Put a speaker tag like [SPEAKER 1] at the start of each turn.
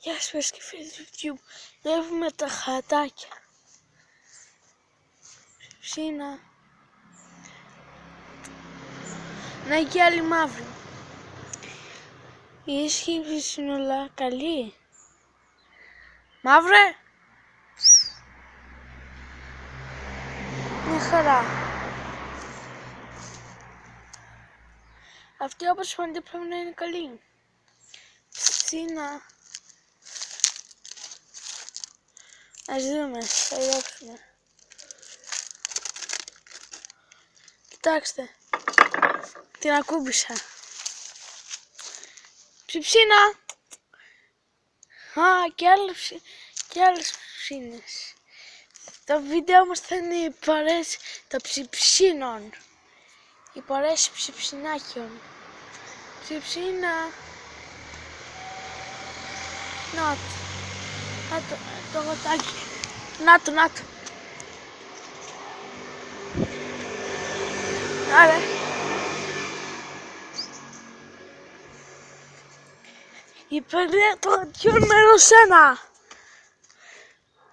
[SPEAKER 1] Γεια σας παιδιά και φίλοι του YouTube. Βλέπουμε τα χατάκια. Ψίνα. Να και άλλη μαύρη. Η ίσχυψη είναι όλα καλή. Μαύρε. Μια χαρά. Αυτή όπως φαίνεται πρέπει να είναι καλή. Ψίνα. Ας δούμε, θα διώξουμε. Κοιτάξτε, την ακούμπησα. Ψιψίνα. Και άλλες ψίνες. Το βίντεο μας θα είναι οι παρέες των ψιψίνων. Οι παρέες ψιψινάκιων. Ψιψίνα. Να το γατάκι. Να το. Άρα. Η παιδιά των γατιών μέρος 1.